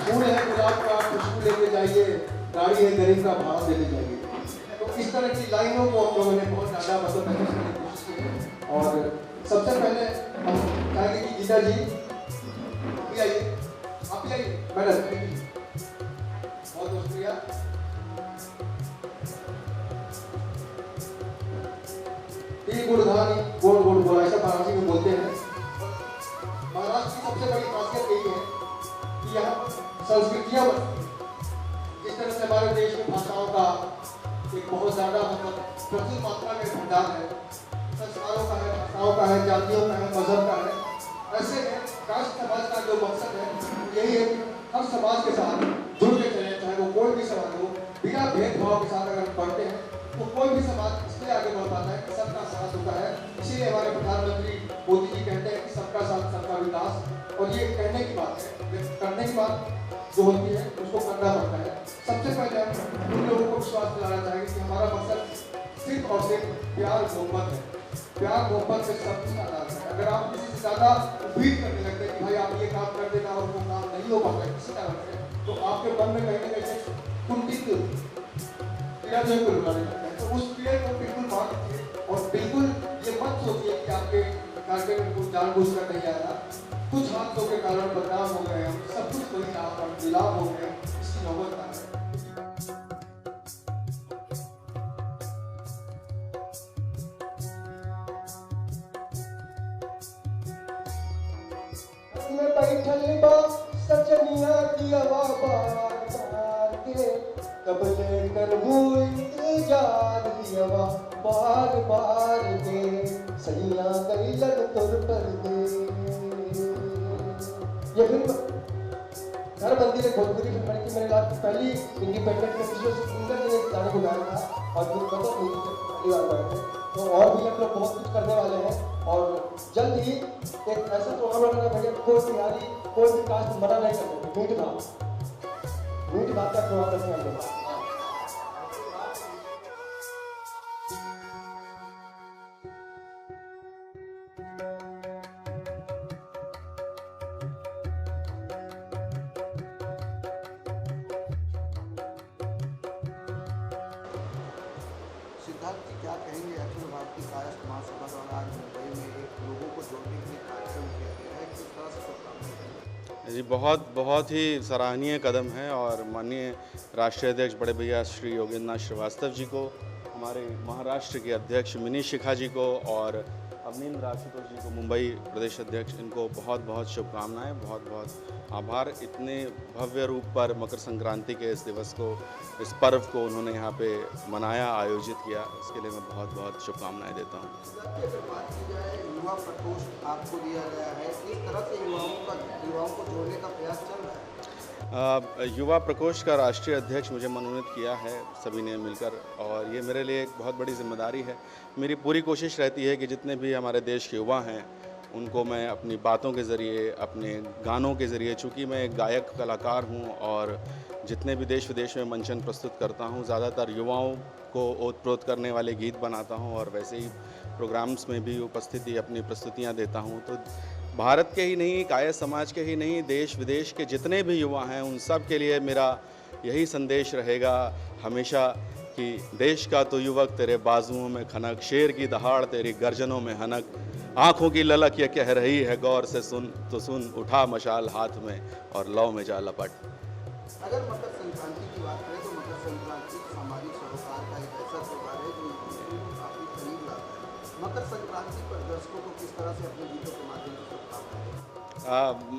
फूल है गुलाब का खुशबू लेके जाइए, गाड़ी है गरीब का भाड़ा देके जाइए। तो इस तरह की लाइनों को हम लोगों ने बहुत ज़्यादा मतलब मैसेज करने की कोशिश की है। और सबसे पहले हम चाहेंगे कि गीता जी आप भी आइए, मैडम बहुत बहुत शुक्रिया। गुड़धानी गोड़ गोड़ गोड़ ऐसा महाराष्ट्र में बोलते हैं। महाराष्ट्र की सबसे बड़ी खासियत यही है कि यहाँ संस्कृतियाँ जिस तरह से हमारे देश में भाषाओं का एक बहुत ज़्यादा मतलब प्रचुर मात्रा में भंडार है, संस्कारों का है, भाषाओं का है, जातियों का है, मजहब का है। ऐसे में राष्ट्र समाज का जो मकसद है यही है कि हर समाज के साथ जुड़ के चले, चाहे वो कोई भी समाज हो, बिना भेदभाव के साथ अगर हम बढ़ते हैं तो कोई भी समाज इसलिए आगे बढ़ पाता है कि सबका साथ होता है। इसीलिए हमारे प्रधानमंत्री मोदी जी कहते हैं कि सबका साथ सबका विकास। और ये कहने की बात है, करने की बात जो होती है उसको करना पड़ता है। सबसे पहले हम उन लोगों को विश्वास दिलाना चाहेंगे कि हमारा मकसद सिर्फ और सिर्फ प्यार मोहब्बत है। प्यार मोहब्बत से सब कुछ आधार है। अगर आप किसी से ज़्यादा उम्मीद करने लगते हैं कि भाई आप ये काम कर देना और वो काम नहीं हो पाता है किसी कारण से, तो आपके मन में कहीं ना कहीं कुंठित पीड़ा जो है बुलाने लगता है। तो उस पीड़ा को बिल्कुल बात कीजिए और बिल्कुल ये मत सोचिए कि आपके कार्यक्रम में कुछ जानबूझ कर नहीं आया। कुछ हादसों के कारण बदनाम हो गए हम, सब कुछ कोई आप गिलाफ हो गए, इसकी नौबत ना है। मैं बैठल बा सजनिया की हवा बार के, कब लेकर हुई इंतजार की हवा बार बार के, सैया गई लग तुर पर दे। ये फिल्म घर बंदी ने भोजपुरी फिल्म बनी थी। मेरे लाल की पहली इंडिपेंडेंट में किसी सिंगर ने गाने को गाया था और फिर पता नहीं पहली बार गाए थे। तो और भी हम लोग बहुत कुछ करने वाले हैं और जल्द ही एक ऐसा प्रोग्राम रखना भैया, कोई बिहारी कोई भी कास्ट मना नहीं करते। मीठ भात का प्रोग्राम रखना हम लोग। सिद्धार्थ जी क्या कहेंगे, अखिल भारतीय कायस्थ महासभा द्वारा आज मुंबई में एक लोगों को जोड़ने के लिए कार्यक्रम किया गया है, किस तरह से शुभकामनाएं? जी बहुत ही सराहनीय कदम है और माननीय राष्ट्रीय अध्यक्ष बड़े भैया श्री योगेंद्र नाथ श्रीवास्तव जी को, हमारे महाराष्ट्र के अध्यक्ष मिनी शिखा जी को और अवनींद्र आशुतोष जी को, मुंबई प्रदेश अध्यक्ष, इनको बहुत शुभकामनाएं, बहुत आभार। इतने भव्य रूप पर मकर संक्रांति के इस दिवस को, इस पर्व को उन्होंने यहाँ पे मनाया, आयोजित किया, इसके लिए मैं बहुत शुभकामनाएं देता हूँ। अगर बात की जाए युवा प्रकोष्ठ आपको दिया गया है, किस तरह से युवाओं को जोड़ने का प्रयास चल रहा है? युवा प्रकोष्ठ का राष्ट्रीय अध्यक्ष मुझे मनोनीत किया है सभी ने मिलकर, और ये मेरे लिए एक बहुत बड़ी जिम्मेदारी है। मेरी पूरी कोशिश रहती है कि जितने भी हमारे देश के युवा हैं उनको मैं अपनी बातों के ज़रिए, अपने गानों के ज़रिए, चूँकि मैं एक गायक कलाकार हूँ और जितने भी देश विदेश में मंचन प्रस्तुत करता हूँ, ज़्यादातर युवाओं को ओतप्रोत करने वाले गीत बनाता हूँ और वैसे ही प्रोग्राम्स में भी अपनी प्रस्तुतियाँ देता हूँ। तो भारत के ही नहीं, कायस्थ समाज के ही नहीं, देश विदेश के जितने भी युवा हैं उन सब के लिए मेरा यही संदेश रहेगा हमेशा कि देश का तो युवक तेरे बाजुओं में खनक, शेर की दहाड़ तेरी गर्जनों में हनक, आँखों की ललक ये कह रही है गौर से सुन, तो सुन, उठा मशाल हाथ में और लौ में जा लपट। अगर मकर संक्रांति की बात करें तो मकर संक्रांति सामाजिक सरोकार का एक ऐसा त्योहार है जो लोगों को काफ़ी करीब लाता है। मकर संक्रांति पर दर्शकों को किस तरह से अपने गीतों के माध्यम से शुभकामनाएं?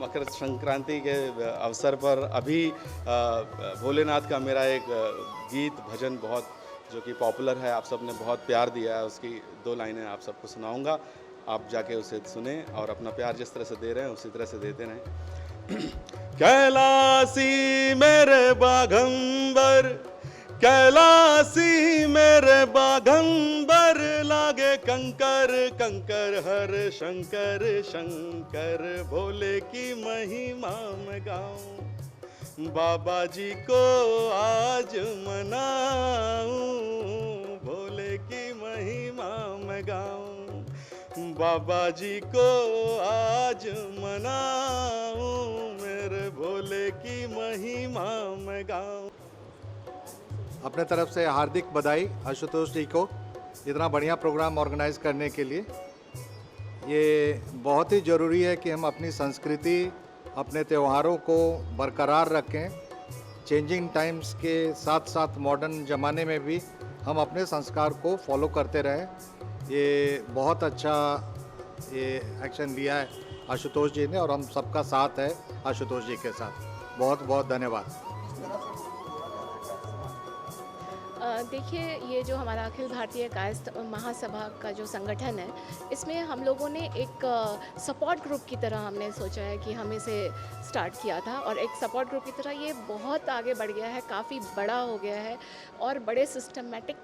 मकर संक्रांति के अवसर पर अभी भोलेनाथ का मेरा एक गीत भजन बहुत जो कि पॉपुलर है, आप सब ने बहुत प्यार दिया है, उसकी 2 लाइनें आप सबको सुनाऊंगा, आप जाके उसे सुने और अपना प्यार जिस तरह से दे रहे हैं उसी तरह से देते रहें। कैलासी मेरे बाघंबर, कैलासी मेरे बाघंबर, लागे कंकर कंकर हर शंकर शंकर, भोले की महिमा में गाऊं, बाबा जी को आज मनाऊं, भोले की महिमा में गाऊं, बाबा जी को आज मनाऊं मैं। मेरे भोले की महिमा मैं गाऊं। अपने तरफ से हार्दिक बधाई आशुतोष जी को इतना बढ़िया प्रोग्राम ऑर्गेनाइज करने के लिए। ये बहुत ही ज़रूरी है कि हम अपनी संस्कृति, अपने त्योहारों को बरकरार रखें। चेंजिंग टाइम्स के साथ साथ मॉडर्न ज़माने में भी हम अपने संस्कार को फॉलो करते रहें। ये बहुत अच्छा ये एक्शन लिया है आशुतोष जी ने और हम सबका साथ है आशुतोष जी के साथ। बहुत बहुत धन्यवाद। देखिए, ये जो हमारा अखिल भारतीय कायस्थ महासभा का जो संगठन है, इसमें हम लोगों ने एक सपोर्ट ग्रुप की तरह हमने सोचा है कि हम इसे स्टार्ट किया था और एक सपोर्ट ग्रुप की तरह ये बहुत आगे बढ़ गया है, काफ़ी बड़ा हो गया है और बड़े सिस्टमेटिक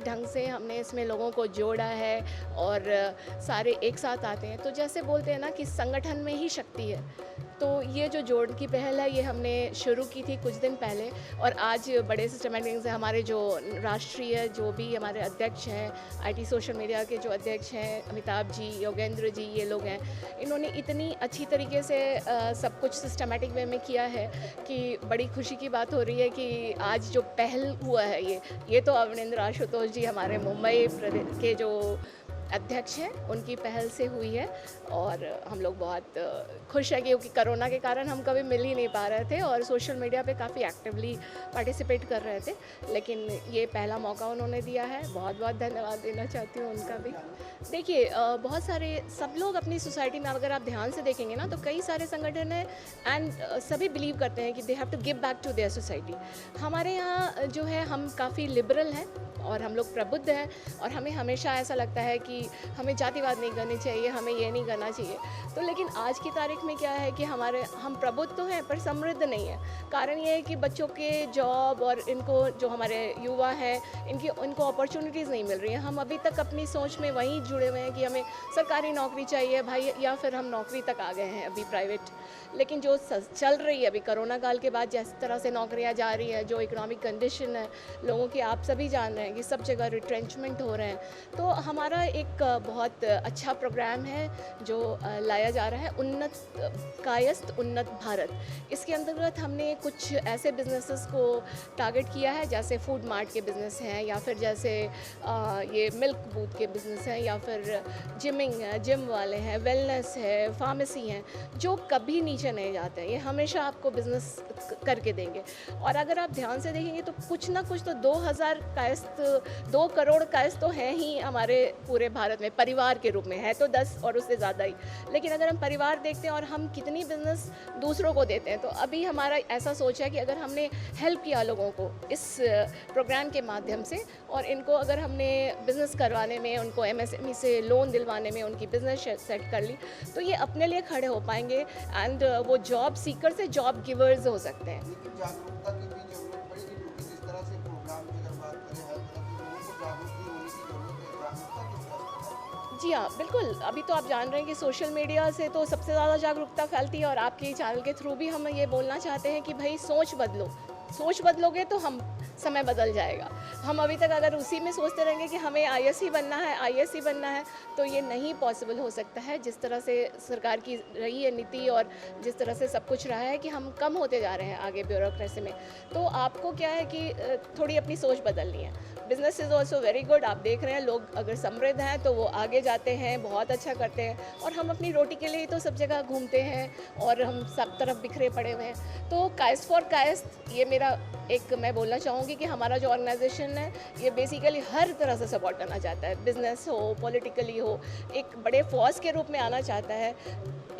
ढंग से हमने इसमें लोगों को जोड़ा है और सारे एक साथ आते हैं। तो जैसे बोलते हैं ना कि संगठन में ही शक्ति है, तो ये जो जोड़ की पहल है ये हमने शुरू की थी कुछ दिन पहले और आज बड़े सिस्टमेटिक से हमारे जो राष्ट्रीय जो भी हमारे अध्यक्ष हैं, आईटी सोशल मीडिया के जो अध्यक्ष हैं, अमिताभ जी, योगेंद्र जी, ये लोग हैं, इन्होंने इतनी अच्छी तरीके से सब कुछ सिस्टमेटिक वे में किया है कि बड़ी खुशी की बात हो रही है कि आज जो पहल हुआ है ये तो अवनिंद्र आशुतोष जी हमारे मुंबई प्रदेश के जो अध्यक्ष हैं उनकी पहल से हुई है और हम लोग बहुत खुश हैं क्योंकि कोरोना के कारण हम कभी मिल ही नहीं पा रहे थे और सोशल मीडिया पे काफ़ी एक्टिवली पार्टिसिपेट कर रहे थे, लेकिन ये पहला मौका उन्होंने दिया है। बहुत बहुत धन्यवाद देना चाहती हूँ उनका भी। देखिए, बहुत सारे सब लोग अपनी सोसाइटी में अगर आप ध्यान से देखेंगे ना तो कई सारे संगठन हैं एंड सभी बिलीव करते हैं कि they have to give back to their society. हमारे यहाँ जो है हम काफ़ी लिबरल हैं और हम लोग प्रबुद्ध हैं और हमें हमेशा ऐसा लगता है कि हमें जातिवाद नहीं करनी चाहिए, हमें ये नहीं करना चाहिए। तो लेकिन आज की तारीख में क्या है कि हम प्रबुद्ध तो हैं पर समृद्ध नहीं है। कारण ये है कि बच्चों के जॉब और इनको जो हमारे युवा हैं इनको अपॉर्चुनिटीज़ नहीं मिल रही हैं। हम अभी तक अपनी सोच में वहीं जुड़े हुए हैं कि हमें सरकारी नौकरी चाहिए भाई, या फिर हम नौकरी तक आ गए हैं अभी प्राइवेट। लेकिन जो चल रही है अभी कोरोना काल के बाद जिस तरह से नौकरियां जा रही हैं, जो इकोनॉमिक कंडीशन है लोगों की, आप सभी जान रहे हैं कि सब जगह रिट्रेंचमेंट हो रहे हैं। तो हमारा एक बहुत अच्छा प्रोग्राम है जो लाया जा रहा है, कायस्थ उन्नत भारत। इसके अंतर्गत हमने कुछ ऐसे बिजनेसेस को टारगेट किया है जैसे फूड मार्ट के बिज़नेस हैं या फिर जैसे ये मिल्क बूथ के बिज़नेस हैं या फिर जिम वाले हैं, वेलनेस है, फार्मेसी हैं, जो कभी नीचे नहीं जाते हैं। ये हमेशा आपको बिज़नेस करके देंगे। और अगर आप ध्यान से देखेंगे तो कुछ ना कुछ तो 2 करोड़ कायस्थ तो हैं ही हमारे पूरे भारत में, परिवार के रूप में है तो 10 और उससे ज़्यादा ही। लेकिन अगर हम परिवार देखते हैं और हम कितनी बिज़नेस दूसरों को देते हैं, तो अभी हमारा ऐसा सोच है कि अगर हमने हेल्प किया लोगों को इस प्रोग्राम के माध्यम से और इनको अगर हमने बिज़नेस करवाने में, उनको MSME से लोन दिलवाने में उनकी बिज़नेस सेट कर ली, तो ये अपने लिए खड़े हो पाएंगे एंड वो जॉब सीकर से जॉब गिवर्स हो सकते हैं। लेकिन जागरूकता की भी जरूरत पड़ेगी क्योंकि जिस तरह से प्रोग्राम की अगर बात करें हर तरह के लोगों को जागरूक भी होने की जरूरत है। जागरूकता किस तरह से? जी हाँ, बिल्कुल। अभी तो आप जान रहे हैं कि सोशल मीडिया से तो सबसे ज़्यादा जागरूकता फैलती है और आपके चैनल के थ्रू भी हम ये बोलना चाहते हैं कि भाई सोच बदलो। सोच बदलोगे तो समय बदल जाएगा। हम अभी तक अगर उसी में सोचते रहेंगे कि हमें IAS ही बनना है तो ये नहीं पॉसिबल हो सकता है। जिस तरह से सरकार की रही है नीति और जिस तरह से सब कुछ रहा है कि हम कम होते जा रहे हैं आगे ब्यूरोक्रेसी में, तो आपको क्या है कि थोड़ी अपनी सोच बदलनी है। Business is also very good. आप देख रहे हैं लोग अगर समृद्ध हैं तो वो आगे जाते हैं, बहुत अच्छा करते हैं और हम अपनी रोटी के लिए तो सब जगह घूमते हैं और हम सब तरफ बिखरे पड़े हुए हैं। तो कायस्थ फॉर कायस्थ, ये मेरा एक मैं बोलना चाहूँगी कि हमारा जो ऑर्गेनाइजेशन है ये बेसिकली हर तरह से सपोर्ट करना चाहता है। बिजनेस हो, पॉलिटिकली हो, एक बड़े फोर्स के रूप में आना चाहता है।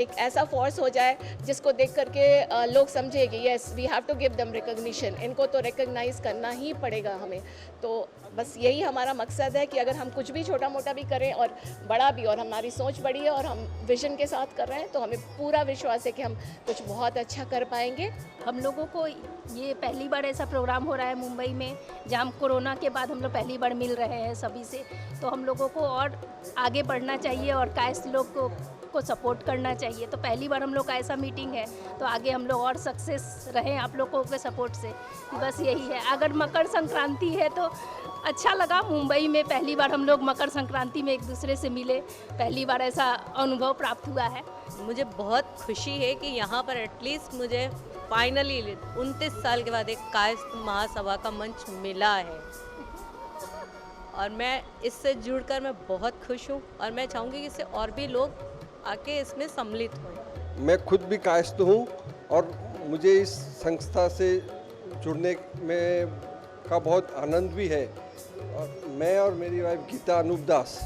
एक ऐसा फोर्स हो जाए जिसको देख करके लोग समझे कि yes we have to give them recognition, इनको तो रिकॉग्नाइज करना ही पड़ेगा हमें। तो बस यही हमारा मकसद है कि अगर हम कुछ भी छोटा मोटा भी करें और बड़ा भी, और हमारी सोच बड़ी है और हम विजन के साथ कर रहे हैं, तो हमें पूरा विश्वास है कि हम कुछ बहुत अच्छा कर पाएंगे। हम लोगों को ये पहली बार ऐसा प्रोग्राम हो रहा है मुंबई में, जहाँ हम कोरोना के बाद हम लोग पहली बार मिल रहे हैं सभी से। तो हम लोगों को और आगे बढ़ना चाहिए और कायस्थ लोग को सपोर्ट करना चाहिए। तो पहली बार हम लोग का ऐसा मीटिंग है, तो आगे हम लोग और सक्सेस रहें आप लोगों के सपोर्ट से, बस यही है। अगर मकर संक्रांति है तो अच्छा लगा, मुंबई में पहली बार हम लोग मकर संक्रांति में एक दूसरे से मिले, पहली बार ऐसा अनुभव प्राप्त हुआ है। मुझे बहुत खुशी है कि यहाँ पर एटलीस्ट मुझे फाइनली 29 साल के बाद एक कायस्थ महासभा का मंच मिला है और मैं इससे जुड़कर मैं बहुत खुश हूँ और मैं चाहूँगी कि इससे और भी लोग आके इसमें सम्मिलित हों। मैं खुद भी कायस्थ हूँ और मुझे इस संस्था से जुड़ने में का बहुत आनंद भी है। और मैं और मेरी वाइफ गीता अनूप दास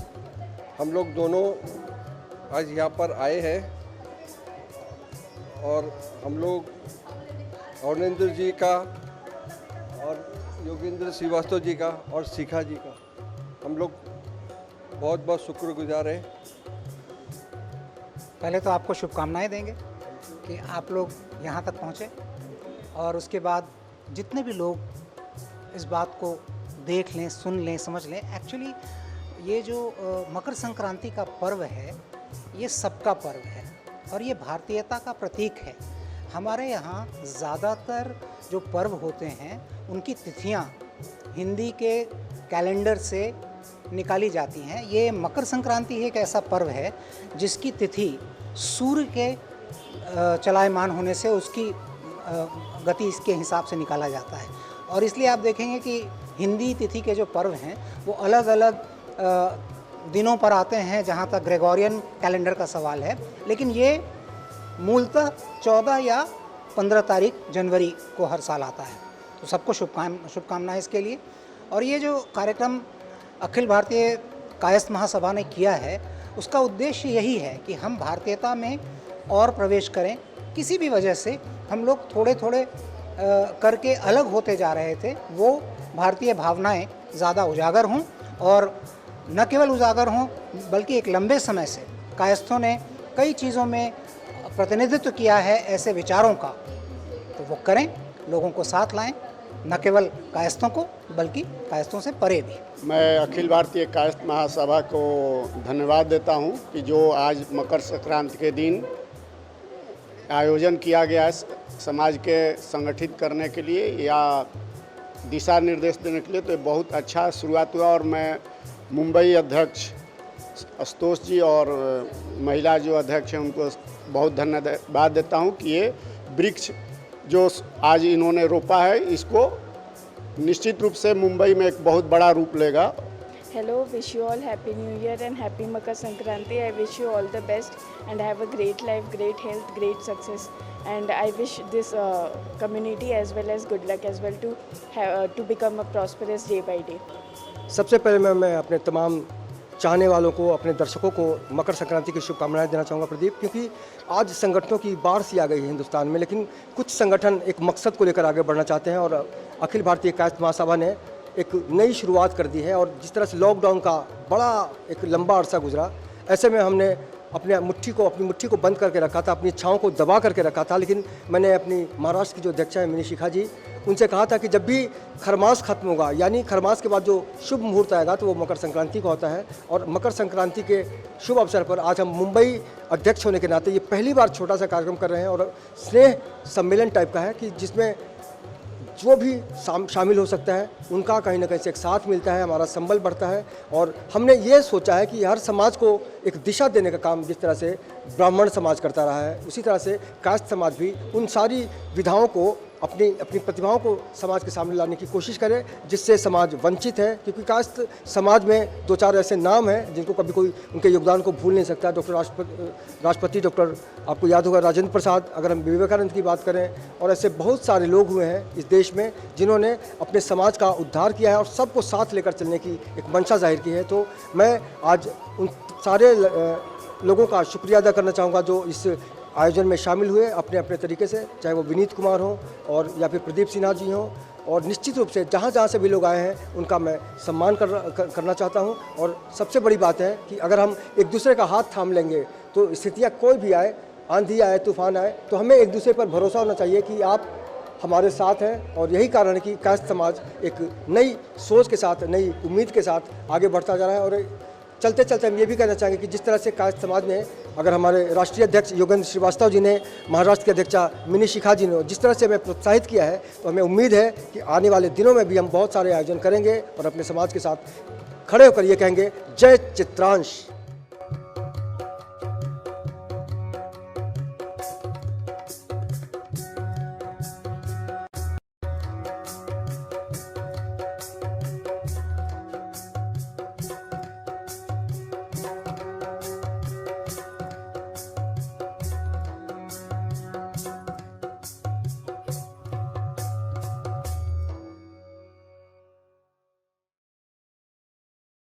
हम लोग दोनों आज यहाँ पर आए हैं और हम लोग अवनेंद्र जी का और योगेंद्र श्रीवास्तव जी का और शिखा जी का हम लोग बहुत बहुत शुक्रगुजार हैं। पहले तो आपको शुभकामनाएं देंगे कि आप लोग यहाँ तक पहुँचे और उसके बाद जितने भी लोग इस बात को देख लें, सुन लें, समझ लें। एक्चुअली ये जो मकर संक्रांति का पर्व है ये सबका पर्व है और ये भारतीयता का प्रतीक है। हमारे यहाँ ज़्यादातर जो पर्व होते हैं उनकी तिथियाँ हिंदी के कैलेंडर से निकाली जाती हैं। ये मकर संक्रांति एक ऐसा पर्व है जिसकी तिथि सूर्य के चलायमान होने से उसकी गति इसके हिसाब से निकाला जाता है और इसलिए आप देखेंगे कि हिंदी तिथि के जो पर्व हैं वो अलग अलग दिनों पर आते हैं जहाँ तक ग्रेगोरियन कैलेंडर का सवाल है, लेकिन ये मूलतः 14 या 15 तारीख जनवरी को हर साल आता है। तो सबको शुभकामनाएं इसके लिए। और ये जो कार्यक्रम अखिल भारतीय कायस्थ महासभा ने किया है उसका उद्देश्य यही है कि हम भारतीयता में और प्रवेश करें। किसी भी वजह से हम लोग थोड़े थोड़े करके अलग होते जा रहे थे, वो भारतीय भावनाएं ज़्यादा उजागर हों और न केवल उजागर हों बल्कि एक लंबे समय से कायस्थों ने कई चीज़ों में प्रतिनिधित्व किया है ऐसे विचारों का, तो वो करें, लोगों को साथ लाएं, न केवल कायस्थों को बल्कि कायस्थों से परे भी। मैं अखिल भारतीय कायस्थ महासभा को धन्यवाद देता हूं कि जो आज मकर संक्रांति के दिन आयोजन किया गया है समाज के संगठित करने के लिए या दिशा निर्देश देने के लिए, तो बहुत अच्छा शुरुआत हुआ। और मैं मुंबई अध्यक्ष आशुतोष जी और महिला जो अध्यक्ष हैं उनको बहुत धन्यवाद देता हूं कि ये वृक्ष जो आज इन्होंने रोपा है इसको निश्चित रूप से मुंबई में एक बहुत बड़ा रूप लेगा। Hello, wish you all happy new year and happy Makar Sankranti. I wish you all the best and have a great life, great health, great success. And I wish this community as well as good luck as well to become a prosperous day by day. सबसे पहले मैं अपने तमाम चाहने वालों को, अपने दर्शकों को मकर संक्रांति की शुभकामनाएं देना चाहूँगा प्रदीप, क्योंकि आज संगठनों की बाढ़ सी आ गई है हिंदुस्तान में, लेकिन कुछ संगठन एक मकसद को लेकर आगे बढ़ना चाहते हैं और अखिल भारतीय कायस्थ महासभा ने एक नई शुरुआत कर दी है। और जिस तरह से लॉकडाउन का बड़ा एक लंबा अरसा गुजरा, ऐसे में हमने अपनी मुट्ठी को बंद करके रखा था, अपनी इच्छाओं को दबा करके रखा था। लेकिन मैंने अपनी महाराष्ट्र की जो अध्यक्षा है मिनी शिखा जी, उनसे कहा था कि जब भी खरमास खत्म होगा, यानी खरमास के बाद जो शुभ मुहूर्त आएगा तो वो मकर संक्रांति का होता है। और मकर संक्रांति के शुभ अवसर पर आज हम मुंबई अध्यक्ष होने के नाते ये पहली बार छोटा सा कार्यक्रम कर रहे हैं और स्नेह सम्मेलन टाइप का है कि जिसमें जो भी शामिल हो सकता है उनका कहीं ना कहीं से एक साथ मिलता है, हमारा संबल बढ़ता है। और हमने ये सोचा है कि हर समाज को एक दिशा देने का काम जिस तरह से ब्राह्मण समाज करता रहा है, उसी तरह से कायस्थ समाज भी उन सारी विधाओं को अपनी प्रतिभाओं को समाज के सामने लाने की कोशिश करे जिससे समाज वंचित है। क्योंकि कायस्थ समाज में दो चार ऐसे नाम हैं जिनको कभी कोई उनके योगदान को भूल नहीं सकता। डॉक्टर राष्ट्रपति डॉक्टर, आपको याद होगा, राजेंद्र प्रसाद, अगर हम विवेकानंद की बात करें, और ऐसे बहुत सारे लोग हुए हैं इस देश में जिन्होंने अपने समाज का उद्धार किया है और सबको साथ लेकर चलने की एक मंशा जाहिर की है। तो मैं आज उन सारे लोगों का शुक्रिया अदा करना चाहूँगा जो इस आयोजन में शामिल हुए अपने अपने तरीके से, चाहे वो विनीत कुमार हों और या फिर प्रदीप सिन्हा जी हों। और निश्चित रूप से जहाँ जहाँ से भी लोग आए हैं उनका मैं सम्मान करना चाहता हूँ। और सबसे बड़ी बात है कि अगर हम एक दूसरे का हाथ थाम लेंगे तो स्थितियाँ कोई भी आए, आंधी आए, तूफान आए, तो हमें एक दूसरे पर भरोसा होना चाहिए कि आप हमारे साथ हैं। और यही कारण है कि कायस्थ समाज एक नई सोच के साथ, नई उम्मीद के साथ आगे बढ़ता जा रहा है। और चलते चलते हम ये भी कहना चाहेंगे कि जिस तरह से कायस्थ समाज ने, अगर हमारे राष्ट्रीय अध्यक्ष योगेंद्र श्रीवास्तव जी ने, महाराष्ट्र के अध्यक्षा मिनी शिखा जी ने जिस तरह से हमें प्रोत्साहित किया है, तो हमें उम्मीद है कि आने वाले दिनों में भी हम बहुत सारे आयोजन करेंगे और अपने समाज के साथ खड़े होकर ये कहेंगे, जय चित्रांश।